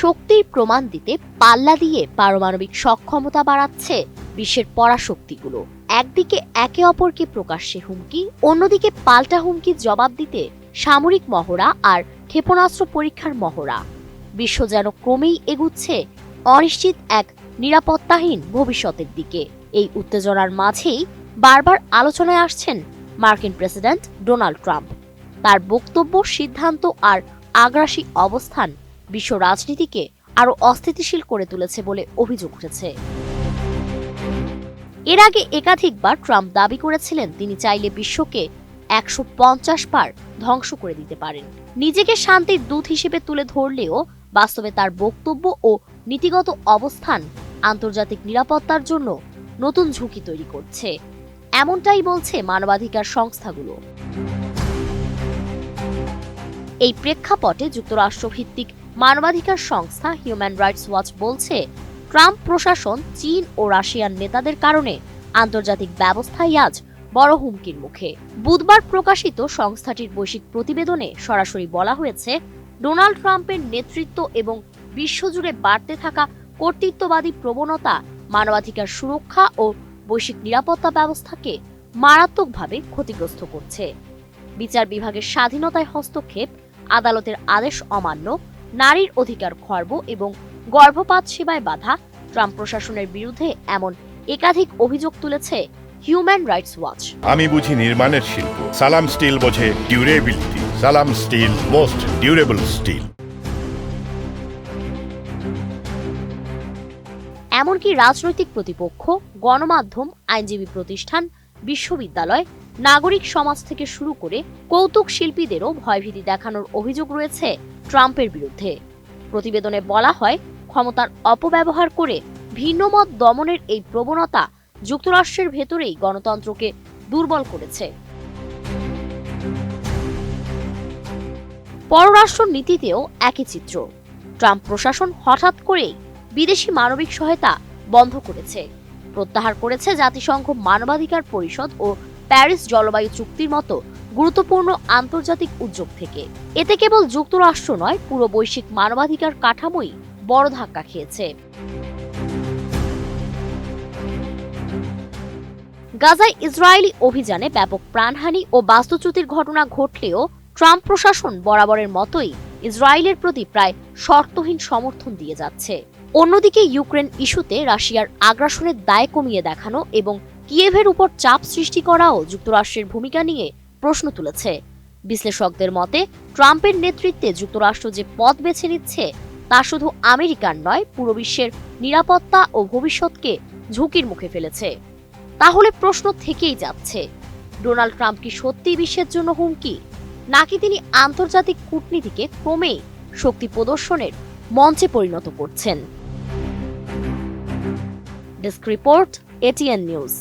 শক্তির প্রমাণ দিতে পাল্লা দিয়ে পারমাণবিক সক্ষমতা বাড়াচ্ছে বিশ্বের পরাশক্তিগুলো। একদিকে একে অপরকে প্রকাশ্যে হুমকি, অন্যদিকে পাল্টা হুমকির জবাব দিতে সামরিক মহড়া আর ক্ষেপণাস্ত্র পরীক্ষার মহড়া। বিশ্ব যেন ক্রমেই এগুচ্ছে অনিশ্চিত এক নিরাপত্তাহীন ভবিষ্যতের দিকে। এই উত্তেজনার মাঝেই বারবার আলোচনায় আসছেন মার্কিন প্রেসিডেন্ট ডোনাল্ড ট্রাম্প। তার বক্তব্য, সিদ্ধান্ত আর আগ্রাসী অবস্থান বিশ্ব রাজনীতিকে আরও অস্থিতিশীল করে তুলেছে বলে অভিযোগ উঠেছে। এর আগে একাধিকবার ট্রাম্প দাবি করেছিলেন তিনি চাইলে বিশ্বকে 150 বার ধ্বংস করে দিতে পারেন। নিজেকে শান্তির দূত হিসেবে তুলে ধরলেও বাস্তবে তার বক্তব্য ও নীতিগত অবস্থান আন্তর্জাতিক নিরাপত্তার জন্য নতুন ঝুঁকি তৈরি করছে, এমনটাই বলছে মানবাধিকার সংস্থাগুলো। এই প্রেক্ষাপটে যুক্তরাষ্ট্রভিত্তিক মানবাধিকার সংস্থা হিউম্যান রাইটস ওয়াচ বলছে, ট্রাম্প প্রশাসন চীন ও রাশিয়ার নেতাদের কারণে আন্তর্জাতিক ব্যবস্থাই আজ বড় হুমকির মুখে। বুধবার প্রকাশিত সংস্থাটির বৈশ্বিক প্রতিবেদনে সরাসরি বলা হয়েছে, ডোনাল্ড ট্রাম্পের নেতৃত্ব এবং বিশ্বজুড়ে বাড়তে থাকা কর্তৃত্ববাদী প্রবণতা মানবাধিকার সুরক্ষা ও বৈশ্বিক নিরাপত্তা ব্যবস্থাকে মারাত্মকভাবে ক্ষতিগ্রস্ত করছে। বিচার বিভাগের স্বাধীনতায় হস্তক্ষেপ, আদালতের আদেশ অমান্য, নারীর অধিকার খর্ব এবং গর্ভপাত সেবায় বাধা ট্রাম্প প্রশাসনের বিরুদ্ধে এমন একাধিক অভিযোগ তুলেছে হিউম্যান রাইটস ওয়াচ। আমি বুঝি নির্মাণের শিল্প, সালাম স্টিল বোঝে ডিউরেবিলিটি। সালাম স্টিল, মোস্ট ডিউরেবল স্টিল। এমনকি রাজনৈতিক প্রতিপক্ষ, গণমাধ্যম, আইনজীবী প্রতিষ্ঠান, বিশ্ববিদ্যালয়, নাগরিক সমাজ থেকে শুরু করে কৌতুক শিল্পীদেরও ভয়ভীতি দেখানোর অভিযোগ রয়েছে ট্রাম্পের বিরুদ্ধে। প্রতিবেদনে বলা হয়, ক্ষমতার অপব্যবহার করে ভিন্নমত দমনের এই প্রবণতা যুক্তরাষ্ট্রের ভেতরেই গণতন্ত্রকে দুর্বল করেছে। পররাষ্ট্র নীতিতেও একই চিত্র। ট্রাম্প প্রশাসন হঠাৎ করেই বিদেশি মানবিক সহায়তা বন্ধ করেছে, প্রত্যাহার করেছে জাতিসংঘ মানবাধিকার পরিষদ ও প্যারিস জলবায়ু চুক্তির মতো গুরুত্বপূর্ণ আন্তর্জাতিক উদ্যোগ থেকে। এতে কেবল যুক্তরাষ্ট্র নয়, পুরো বৈশ্বিক মানবাধিকার কাঠামোই বড় ধাক্কা খেয়েছে। গাজায় ইসরায়েলি অভিযানে ব্যাপক প্রাণহানি ও বাস্তুচ্যুতির ঘটনা ঘটলেও ট্রাম্প প্রশাসন বরাবরের মতোই ইসরায়েলের প্রতি প্রায় শর্তহীন সমর্থন দিয়ে যাচ্ছে। অন্যদিকে ইউক্রেন ইস্যুতে রাশিয়ার আগ্রাসনের দায় কমিয়ে দেখানো এবং কিয়েভের উপর চাপ সৃষ্টি করাও যুক্তরাষ্ট্রের ভূমিকা নিয়ে প্রশ্ন তুলেছে। বিশ্লেষকদের মতে, ট্রাম্পের নেতৃত্বে যুক্তরাষ্ট্র যে পথ বেছে নিচ্ছে তা শুধু আমেরিকার নয়, পুরো বিশ্বের নিরাপত্তা ও ভবিষ্যৎকে ঝুঁকির মুখে ফেলেছে। তাহলে প্রশ্ন থেকেই যাচ্ছে, ডোনাল্ড ট্রাম্প কি সত্যিই বিশ্বের জন্য হুমকি, নাকি তিনি আন্তর্জাতিক কূটনীতিকে ক্রমেই শক্তি প্রদর্শনের মঞ্চে পরিণত করছেন? Desk report, ATN news.